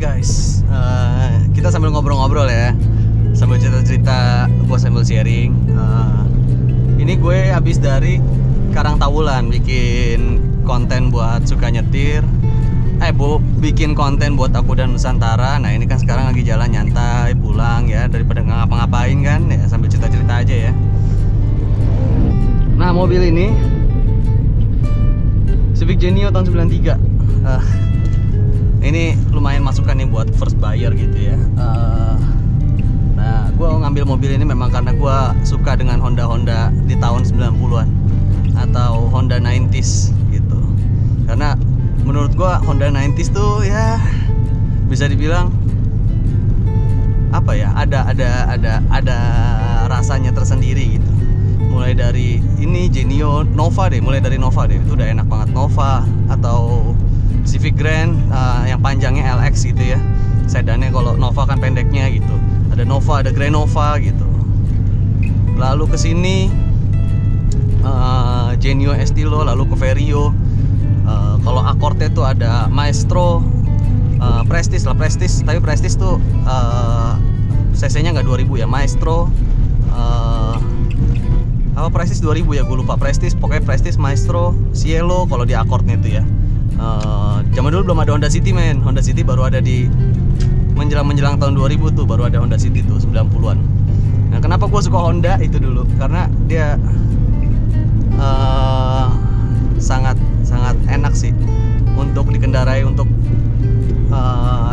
guys, kita sambil ngobrol-ngobrol ya, sambil cerita-cerita, gue sambil sharing. Ini gue habis dari Karangtawulan bikin konten buat Suka Nyetir. Bikin konten buat Aku dan Nusantara. Nah ini kan sekarang lagi jalan nyantai pulang ya, daripada nggak ngapa-ngapain kan ya, sambil cerita-cerita aja ya. Nah mobil ini Civic Genio tahun 93. Ini lumayan masukan nih buat first buyer gitu ya. Nah gue ngambil mobil ini memang karena gue suka dengan Honda di tahun 90-an atau Honda 90s gitu. Karena menurut gue Honda 90s tuh ya bisa dibilang apa ya, ada rasanya tersendiri gitu. Mulai dari ini Genio, Nova deh, itu udah enak banget. Nova atau Civic Grand yang panjangnya LX gitu ya, sedannya. Kalau Nova kan pendeknya gitu. Ada Nova, ada Grand Nova gitu. Lalu ke sini Genio Estilo, lalu ke Vario. Kalau Accord-nya tuh ada Maestro, Prestige, tapi Prestige tuh cc-nya nggak 2000 ya. Maestro Prestige 2000 ya, gue lupa. Prestige, pokoknya Prestige, Maestro, Cielo kalau di Accord-nya itu ya. Zaman dulu belum ada Honda City men. Honda City baru ada di menjelang tahun 2000 tuh, baru ada Honda City tuh 90-an. Nah kenapa gue suka Honda itu dulu, karena dia sangat enak sih untuk dikendarai, untuk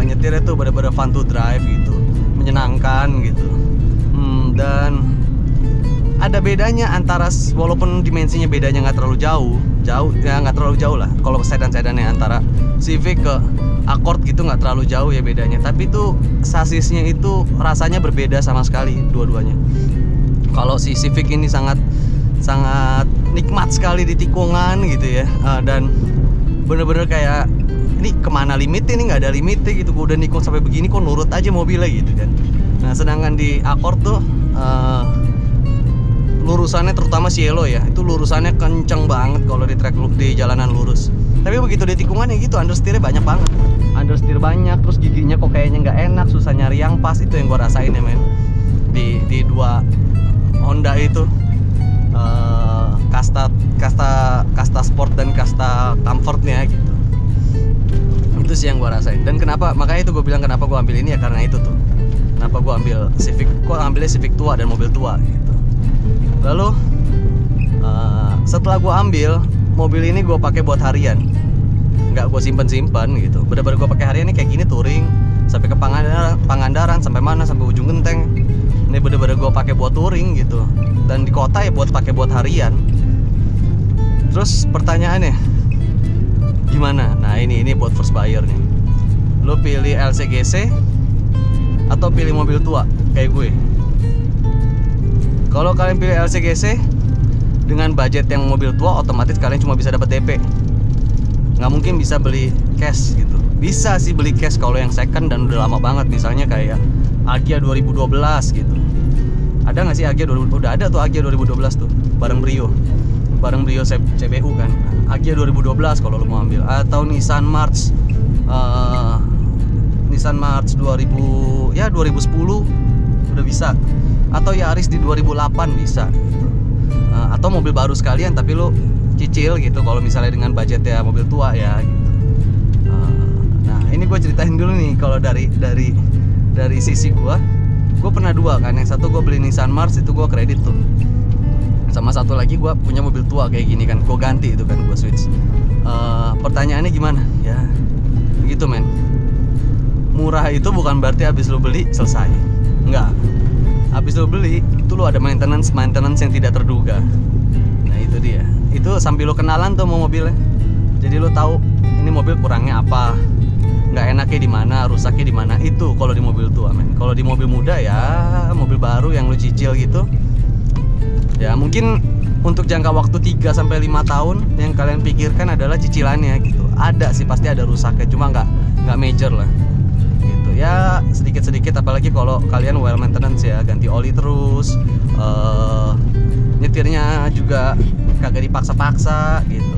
nyetirnya tuh bener-bener fun to drive gitu, menyenangkan gitu. Dan ada bedanya antara, walaupun dimensinya bedanya nggak terlalu jauh ya, nggak terlalu jauh lah. Kalau sedan-sedannya antara Civic ke Accord gitu nggak terlalu jauh ya bedanya. Tapi tuh sasisnya itu rasanya berbeda sama sekali dua-duanya. Kalau si Civic ini sangat nikmat sekali di tikungan gitu ya, dan bener-bener kayak ini kemana limitnya, ini nggak ada limitnya gitu. Gue udah nikung sampai begini kok nurut aja mobilnya gitu kan. Nah sedangkan di Accord tuh lurusannya, terutama Cielo ya, itu lurusannya kenceng banget kalau di jalanan lurus. Tapi begitu di tikungan ya gitu, understeer banyak banget. Understeer banyak, terus giginya kok kayaknya nggak enak, susah nyari yang pas. Itu yang gue rasain ya men, di dua Honda itu, kasta sport dan kasta comfortnya gitu. Itu sih yang gue rasain. Dan makanya itu gue bilang kenapa gue ambil ini ya, karena itu tuh. Kenapa gue ambil Civic, ambilnya Civic tua dan mobil tua gitu. Lalu setelah gue ambil mobil ini, gue pakai buat harian, nggak gue simpen gitu. Bener-bener gue pakai harian nih, kayak gini touring sampai ke Pangandaran, sampai mana, sampai ujung Genteng. Ini bener-bener gue pakai buat touring gitu. Dan di kota ya pakai buat harian. Terus pertanyaannya gimana? Nah ini buat first buyer nih. Lo pilih LCGC atau pilih mobil tua kayak gue? Kalau kalian pilih LCGC dengan budget yang mobil tua, otomatis kalian cuma bisa dapat DP. Nggak mungkin bisa beli cash gitu. Bisa sih beli cash kalau yang second dan udah lama banget, misalnya kayak Agya 2012 gitu. Ada nggak sih Agya 2012? Udah ada tuh Agya 2012 tuh, bareng Brio CBU kan. Agya 2012 kalau lo mau ambil. Atau Nissan March 2010 udah bisa. Atau Yaris di 2008 bisa gitu. Atau mobil baru sekalian tapi lo cicil gitu kalau misalnya dengan budget ya mobil tua ya gitu. Nah ini gue ceritain dulu nih. Kalau dari sisi gue pernah dua kan. Yang satu gue beli Nissan March, itu gue kredit tuh. Sama satu lagi gue punya mobil tua kayak gini kan, gue ganti itu kan, gue switch. Pertanyaannya gimana ya, begitu men. Murah itu bukan berarti habis lo beli selesai, enggak. Habis lo beli itu lo ada maintenance yang tidak terduga. Nah itu dia, itu sambil lo kenalan tuh mau mobilnya. Jadi lo tahu ini mobil kurangnya apa, nggak enaknya di mana, rusaknya di mana. Itu kalau di mobil tua men. Kalau di mobil muda ya, mobil baru yang lo cicil gitu ya, mungkin untuk jangka waktu 3-5 tahun yang kalian pikirkan adalah cicilannya gitu. Ada sih, pasti ada rusaknya, cuma nggak major lah gitu ya, sedikit-sedikit. Apalagi kalau kalian well maintenance ya, ganti oli terus, nyetirnya juga kagak dipaksa-paksa gitu,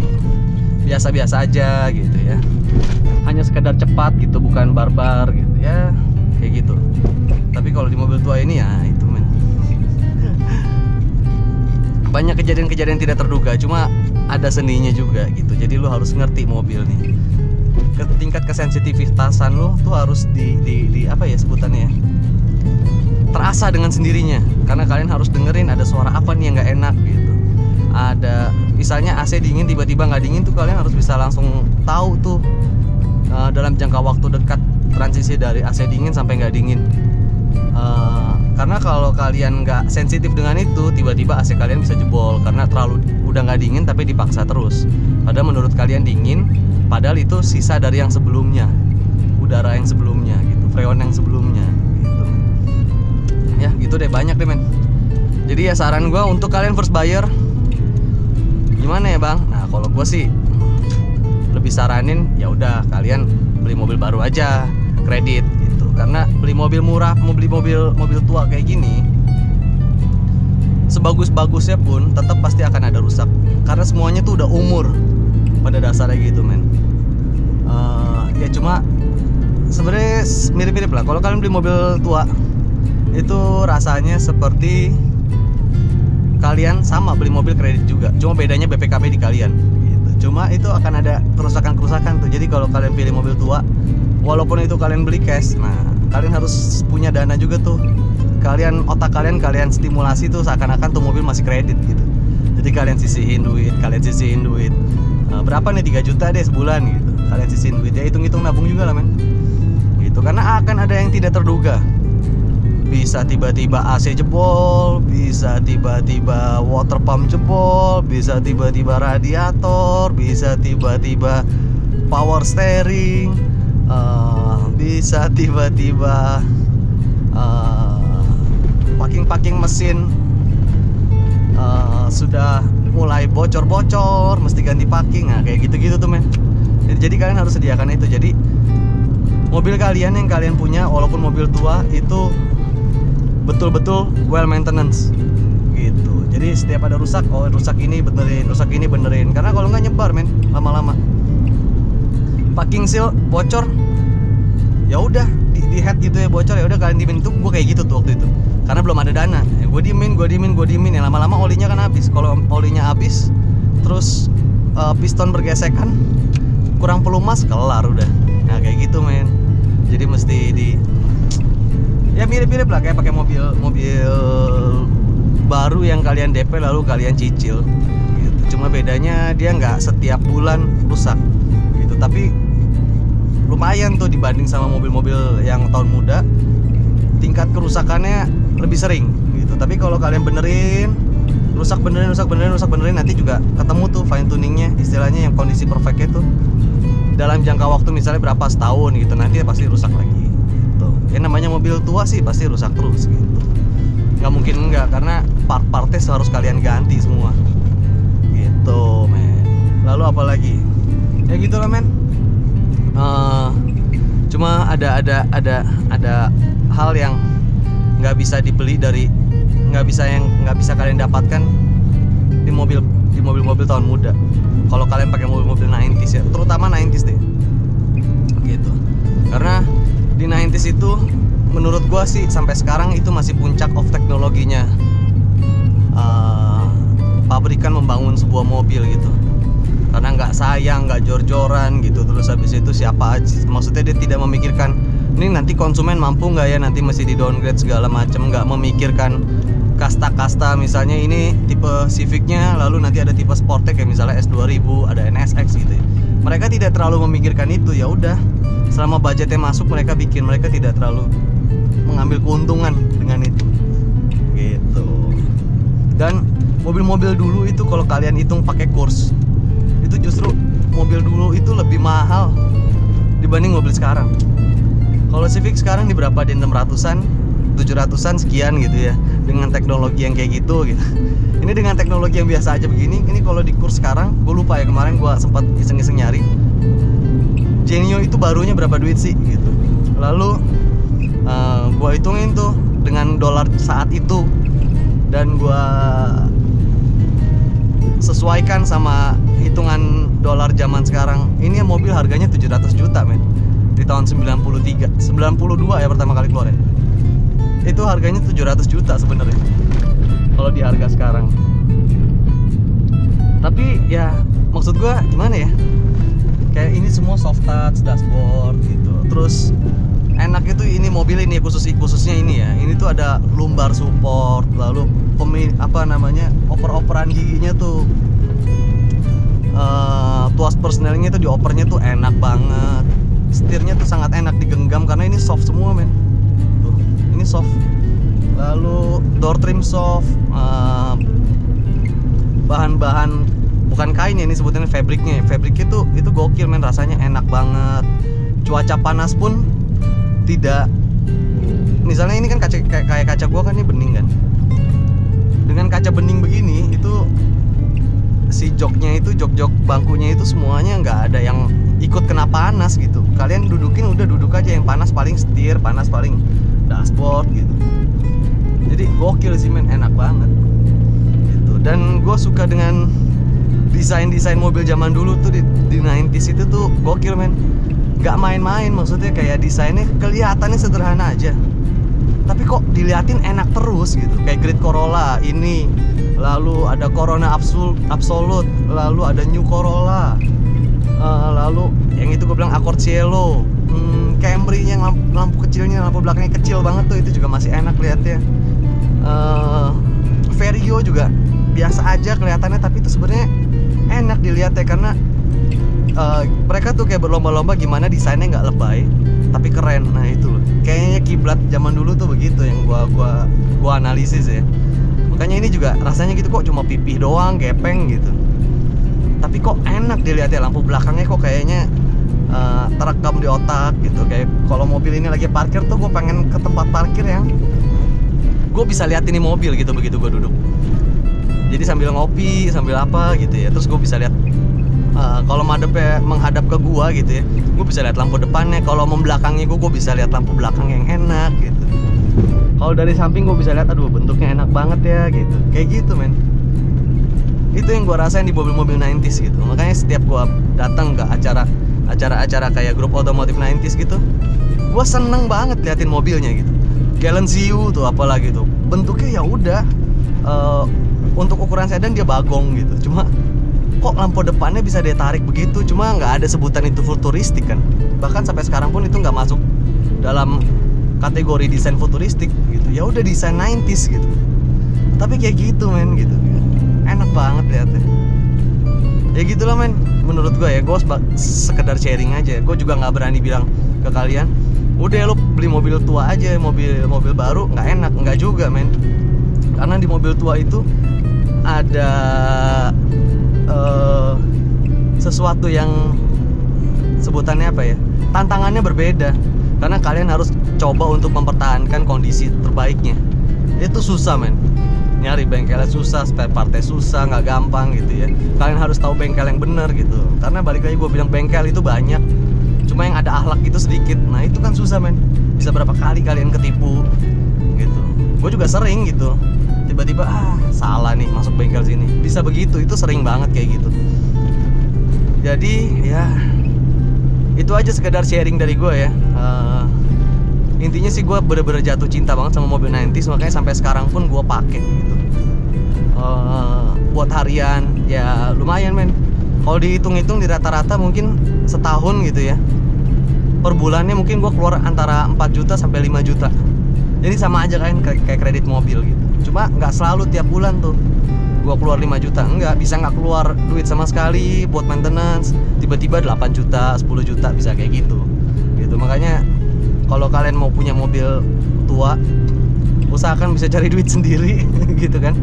biasa-biasa aja gitu ya. Hanya sekedar cepat gitu, bukan barbar gitu ya, kayak gitu. Tapi kalau di mobil tua ini ya itu men, banyak kejadian-kejadian tidak terduga, cuma ada seninya juga gitu. Jadi lu harus ngerti mobil nih, tingkat kesensitivitasan lu tuh harus di apa ya sebutannya ya, terasa dengan sendirinya, karena kalian harus dengerin ada suara apa nih yang nggak enak gitu. Ada misalnya AC dingin tiba-tiba nggak dingin tuh, kalian harus bisa langsung tahu tuh dalam jangka waktu dekat transisi dari AC dingin sampai nggak dingin. Karena kalau kalian nggak sensitif dengan itu, tiba-tiba AC kalian bisa jebol karena terlalu udah nggak dingin tapi dipaksa terus. Padahal menurut kalian dingin, padahal itu sisa dari yang sebelumnya, udara yang sebelumnya gitu, freon yang sebelumnya gitu. Ya gitu deh, banyak deh men. Jadi ya saran gue untuk kalian first buyer, gimana ya bang? Nah kalau gue sih lebih saranin ya udah kalian beli mobil baru aja, kredit gitu. Karena beli mobil murah, mau beli mobil tua kayak gini, sebagus-bagusnya pun tetap pasti akan ada rusak. Karena semuanya tuh udah umur pada dasarnya gitu men. Ya cuma sebenarnya mirip-mirip lah. Kalau kalian beli mobil tua itu rasanya seperti kalian sama beli mobil kredit juga, cuma bedanya BPKB di kalian gitu. Cuma itu akan ada kerusakan-kerusakan tuh. Jadi kalau kalian pilih mobil tua, walaupun itu kalian beli cash, nah kalian harus punya dana juga tuh. Otak kalian stimulasi tuh seakan-akan tuh mobil masih kredit gitu. Jadi kalian sisihin duit, berapa nih, 3 juta deh sebulan gitu. Kalian sisihin duit, ya hitung-hitung nabung juga lah men gitu. Karena akan ada yang tidak terduga. Bisa tiba-tiba AC jebol, bisa tiba-tiba water pump jebol, bisa tiba-tiba radiator, bisa tiba-tiba power steering, bisa tiba-tiba packing mesin sudah mulai bocor-bocor, mesti ganti packing. Nah kayak gitu-gitu tuh men. Jadi kalian harus sediakan itu. Jadi mobil kalian yang kalian punya, walaupun mobil tua, itu betul-betul well maintenance gitu. Jadi setiap ada rusak, rusak ini benerin, karena kalau nggak nyebar men lama-lama. Packing seal bocor, ya udah di head gitu ya, bocor ya udah kalian diemin. Itu gue kayak gitu tuh waktu itu, karena belum ada dana ya, gue diemin ya, lama-lama olinya kan habis. Kalau olinya habis terus piston bergesekan, kurang pelumas, kelar udah. Nah kayak gitu men. Jadi mesti ya mirip-mirip lah kayak pakai mobil baru yang kalian DP lalu kalian cicil gitu. Cuma bedanya dia nggak setiap bulan rusak gitu, tapi lumayan tuh dibanding sama mobil-mobil yang tahun muda, tingkat kerusakannya lebih sering gitu. Tapi kalau kalian benerin, rusak benerin, nanti juga ketemu tuh fine tuningnya, istilahnya yang kondisi perfectnya tuh dalam jangka waktu misalnya berapa, setahun gitu, nanti pasti rusak lagi gitu. Ya namanya mobil tua sih pasti rusak terus gitu, nggak mungkin enggak, karena part-partnya harus kalian ganti semua gitu men. Lalu apa lagi ya gitu lah men. Cuma ada hal yang nggak bisa dibeli nggak bisa kalian dapatkan di mobil-mobil tahun muda. Kalau kalian pakai mobil-mobil 90s ya, terutama 90s deh gitu. Karena di 90s itu menurut gua sih sampai sekarang itu masih puncak of teknologinya. Pabrikan membangun sebuah mobil gitu, karena nggak sayang, nggak jor-joran gitu. Terus habis itu siapa aja, maksudnya dia tidak memikirkan ini nanti konsumen mampu nggak ya, nanti masih di downgrade segala macam, nggak memikirkan kasta-kasta. Misalnya ini tipe Civicnya, lalu nanti ada tipe Sportback kayak misalnya S2000, ada NSX gitu ya. Mereka tidak terlalu memikirkan itu. Ya udah, selama budgetnya masuk mereka bikin, mereka tidak terlalu mengambil keuntungan dengan itu gitu. Dan mobil-mobil dulu itu kalau kalian hitung pakai kurs, itu justru mobil dulu itu lebih mahal dibanding mobil sekarang. Kalau Civic sekarang di berapa, di 600-an, 700-an sekian gitu ya, dengan teknologi yang kayak gitu. Ini dengan teknologi yang biasa aja begini. Ini kalau di kurs sekarang, gue lupa ya, kemarin gue sempat iseng-iseng nyari Genio itu barunya berapa duit sih gitu. Lalu gue hitungin tuh dengan dolar saat itu, dan gue sesuaikan sama hitungan dolar zaman sekarang. Ini mobil harganya 700 juta men. tahun 92 ya pertama kali keluar ya. Itu harganya 700 juta sebenarnya kalau di harga sekarang. Tapi ya maksud gua gimana ya, kayak ini semua soft touch dashboard gitu. Terus enak itu ini mobil ini khususnya ini ya, ini tuh ada lumbar support, lalu oper-operan giginya tuh tuas persnelingnya tuh diopernya tuh enak banget. Setirnya tuh sangat enak digenggam karena ini soft semua men. Tuh, ini soft. Lalu door trim soft, bahan-bahan bukan kain ya, ini sebutannya fabriknya. Fabriknya tuh itu gokil men, rasanya enak banget. Cuaca panas pun tidak. Misalnya ini kan kayak kaca gua kan ini bening kan. Dengan kaca bening begini itu si joknya itu jok bangkunya itu semuanya nggak ada yang ikut kena panas gitu. Kalian dudukin udah duduk aja, yang panas paling setir, panas paling dashboard gitu. Jadi gokil sih men, enak banget gitu. Dan gue suka dengan desain mobil zaman dulu tuh di 90s itu tuh gokil men. Nggak main-main, maksudnya kayak desainnya kelihatannya sederhana aja tapi kok diliatin enak terus gitu. Kayak Great Corolla ini, lalu ada Corona Absolute, lalu ada New Corolla, lalu yang itu gue bilang Accord Cielo, Camry yang lampu kecilnya, lampu belakangnya kecil banget tuh, itu juga masih enak lihatnya. Vario juga biasa aja kelihatannya tapi itu sebenarnya enak dilihatnya karena mereka tuh kayak berlomba-lomba gimana desainnya nggak lebay tapi keren. Nah itu loh, kayaknya kiblat zaman dulu tuh begitu yang gua analisis ya. Makanya ini juga rasanya gitu, kok cuma pipih doang, gepeng gitu. Tapi kok enak dilihatnya, lampu belakangnya kok kayaknya terekam di otak gitu. Kayak kalau mobil ini lagi parkir tuh gue pengen ke tempat parkir yang gue bisa lihat ini mobil gitu begitu gue duduk. Jadi sambil ngopi, sambil apa gitu ya. Terus gue bisa lihat kalau madepnya menghadap ke gua gitu ya, gue bisa lihat lampu depannya. Kalau membelakangi gue bisa lihat lampu belakang yang enak gitu. Kalau dari samping gue bisa lihat, aduh bentuknya enak banget ya gitu. Kayak gitu men. Itu yang gue rasain di mobil-mobil 90s gitu. Makanya setiap gue datang ke acara-acara kayak grup otomotif 90s gitu, gue seneng banget liatin mobilnya gitu. Galansiu tuh apalagi tuh, bentuknya ya udah untuk ukuran sedan dia bagong gitu. Cuma kok lampu depannya bisa dia tarik begitu, cuma nggak ada sebutan itu futuristik kan. Bahkan sampai sekarang pun itu nggak masuk dalam kategori desain futuristik gitu. Ya udah desain 90s gitu. Tapi kayak gitu men gitu. Enak banget liatnya. Ya gitulah men, menurut gue ya. Gue sekedar sharing aja. Gue juga nggak berani bilang ke kalian, udah lo beli mobil tua aja, mobil baru nggak enak. Nggak juga men. Karena di mobil tua itu ada sesuatu yang sebutannya apa ya, tantangannya berbeda. Karena kalian harus coba untuk mempertahankan kondisi terbaiknya. Itu susah men, nyari bengkelnya susah, spare partnya susah, nggak gampang gitu ya. Kalian harus tahu bengkel yang benar gitu. Karena balik lagi gue bilang bengkel itu banyak, cuma yang ada akhlak itu sedikit. Nah itu kan susah men. Bisa berapa kali kalian ketipu gitu. Gue juga sering gitu, tiba-tiba salah nih masuk bengkel sini, bisa begitu. Itu sering banget kayak gitu. Jadi ya itu aja sekedar sharing dari gue ya. Intinya sih gue bener-bener jatuh cinta banget sama mobil 90s, makanya sampai sekarang pun gue pakai gitu. Buat harian ya lumayan men. Kalau dihitung-hitung di rata-rata mungkin setahun gitu ya, per bulannya mungkin gue keluar antara 4 juta sampai 5 juta. Jadi sama aja kan kayak kredit mobil gitu. Cuma nggak selalu tiap bulan tuh gue keluar 5 juta, enggak, bisa nggak keluar duit sama sekali buat maintenance, tiba-tiba 8 juta, 10 juta, bisa kayak gitu. Makanya kalau kalian mau punya mobil tua, usahakan bisa cari duit sendiri gitu kan,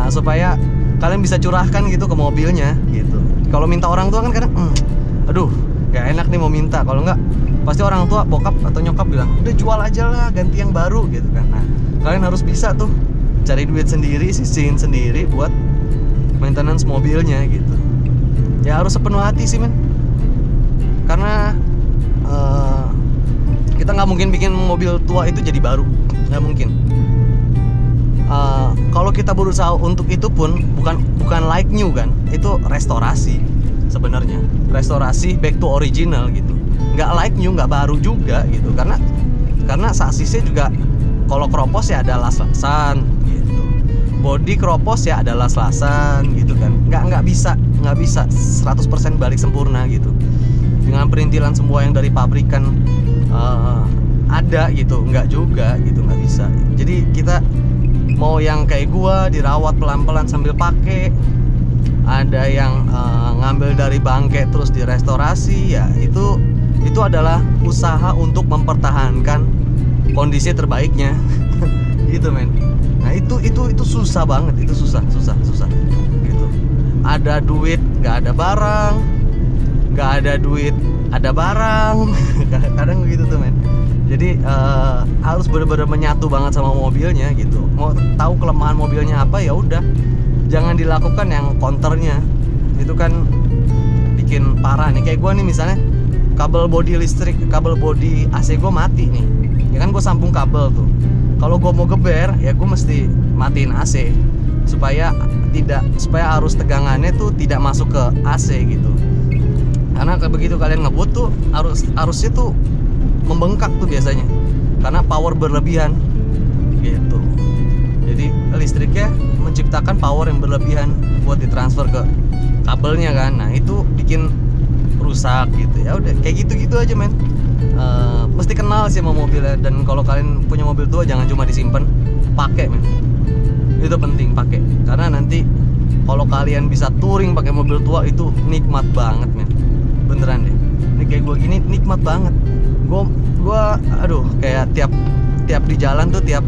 supaya kalian bisa curahkan gitu ke mobilnya gitu. Kalau minta orang tua kan kadang aduh gak enak nih mau minta. Kalau nggak pasti orang tua, bokap atau nyokap bilang udah jual aja lah, ganti yang baru gitu kan. Nah kalian harus bisa tuh cari duit sendiri, sisihin sendiri buat maintenance mobilnya gitu. Ya harus sepenuh hati sih men. Karena kita nggak mungkin bikin mobil tua itu jadi baru, nggak mungkin. Kalau kita berusaha untuk itu pun bukan like new kan, itu restorasi sebenarnya, restorasi back to original gitu. Nggak like new, nggak baru juga gitu, karena sasisnya juga kalau keropos ya ada las-lasan gitu, body keropos ya ada las-lasan gitu kan, nggak bisa 100% balik sempurna gitu dengan perintilan semua yang dari pabrikan ada gitu, nggak juga gitu, nggak bisa. Jadi kita mau yang kayak gua dirawat pelan-pelan sambil pakai, ada yang ngambil dari bangke terus direstorasi, ya itu adalah usaha untuk mempertahankan kondisi terbaiknya gitu men. Nah itu susah banget, itu susah gitu. Ada duit nggak ada barang, nggak ada duit ada barang kadang begitu tuh men. Jadi harus benar-benar menyatu banget sama mobilnya gitu. Mau tahu kelemahan mobilnya apa, ya udah jangan dilakukan yang counternya, itu kan bikin parah nih. Kayak gue nih misalnya kabel bodi listrik, kabel bodi AC gue mati nih, ya kan gue sambung kabel tuh. Kalau gue mau geber ya gue mesti matiin AC supaya arus tegangannya tuh tidak masuk ke AC gitu. Karena begitu kalian ngebut tuh arusnya tuh membengkak tuh biasanya karena power berlebihan gitu. Jadi listriknya menciptakan power yang berlebihan buat ditransfer ke kabelnya kan. Nah itu bikin rusak gitu. Ya udah kayak gitu aja men. Mesti kenal sih sama mobilnya. Dan kalau kalian punya mobil tua jangan cuma disimpan, pakai men. Itu penting, pakai. Karena nanti kalau kalian bisa touring pakai mobil tua itu nikmat banget men. Beneran deh. Ini kayak gue gini nikmat banget. Gue aduh kayak tiap di jalan tuh tiap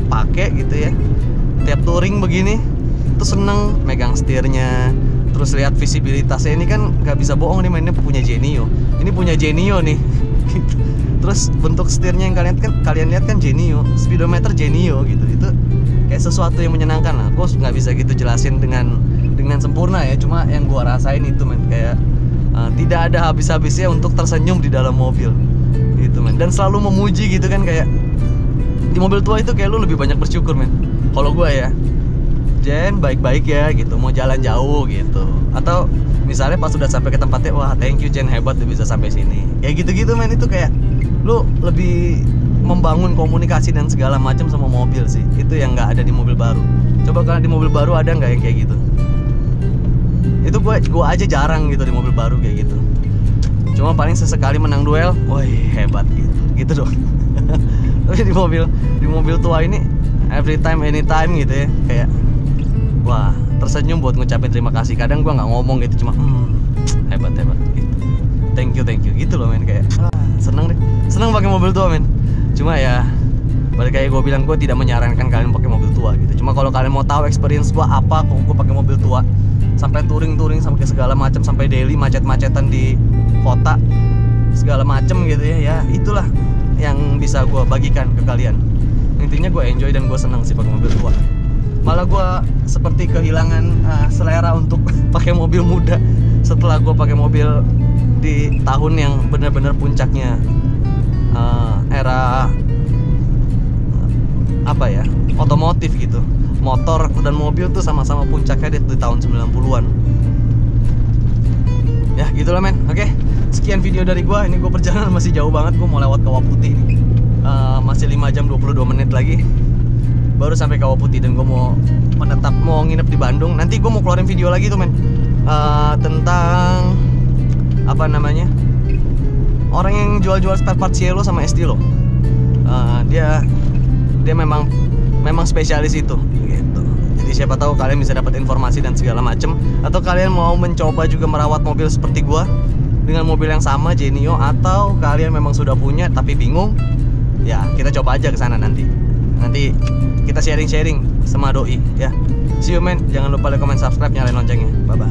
pakai gitu ya, tiap touring begini tuh seneng megang setirnya, terus lihat visibilitasnya. Ini kan nggak bisa bohong nih, mainnya punya Genio, ini punya Genio nih gitu. Terus bentuk setirnya yang kalian lihat kan Genio, speedometer Genio gitu. Itu kayak sesuatu yang menyenangkan lah. Gue nggak bisa gitu jelasin dengan sempurna ya, cuma yang gue rasain itu men, kayak tidak ada habis-habisnya untuk tersenyum di dalam mobil gitu men. Dan selalu memuji gitu kan, kayak di mobil tua itu kayak lu lebih banyak bersyukur men. Kalau gue ya, Jen baik-baik ya gitu, mau jalan jauh gitu, atau misalnya pas udah sampai ke tempatnya, wah thank you Jen, hebat udah bisa sampai sini, kayak gitu men. Itu kayak lu lebih membangun komunikasi dan segala macam sama mobil sih. Itu yang nggak ada di mobil baru. Coba kalian di mobil baru ada nggak yang kayak gitu? Itu gue aja jarang gitu di mobil baru kayak gitu. Cuma paling sesekali menang duel, woi hebat gitu dong. Tapi di mobil tua ini every time anytime gitu ya, kayak wah tersenyum buat ngucapin terima kasih. Kadang gue nggak ngomong gitu, cuma hebat gitu. Thank you gitu loh men. Kayak seneng pakai mobil tua men. Cuma ya balik kayak gue bilang, gue tidak menyarankan kalian pakai mobil tua gitu. Cuma kalau kalian mau tahu experience gue apa kok gue pakai mobil tua, sampai touring sampai segala macam, sampai daily macet-macetan di kota segala macam gitu ya itulah yang bisa gue bagikan ke kalian. Intinya gue enjoy dan gue senang sih pakai mobil tua. Malah gue seperti kehilangan selera untuk pakai mobil muda setelah gue pakai mobil di tahun yang benar-benar puncaknya era apa ya, otomotif gitu. Motor dan mobil tuh sama-sama puncaknya di tahun 90-an. Ya gitulah men. Oke, sekian video dari gua. Ini gua perjalanan masih jauh banget, gua mau lewat Kawah Putih nih. Masih 5 jam 22 menit lagi baru sampai Kawah Putih, dan gua mau nginep di Bandung. Nanti gua mau keluarin video lagi tuh men, tentang apa namanya, orang yang jual-jual spare part Cielo sama Estilo. Dia memang spesialis itu gitu. Jadi siapa tahu kalian bisa dapat informasi dan segala macem, atau kalian mau mencoba juga merawat mobil seperti gua dengan mobil yang sama Genio, atau kalian memang sudah punya tapi bingung, ya kita coba aja ke sana nanti kita sharing sama doi ya. See you men, jangan lupa like, comment, subscribe, nyalain loncengnya. Bye bye.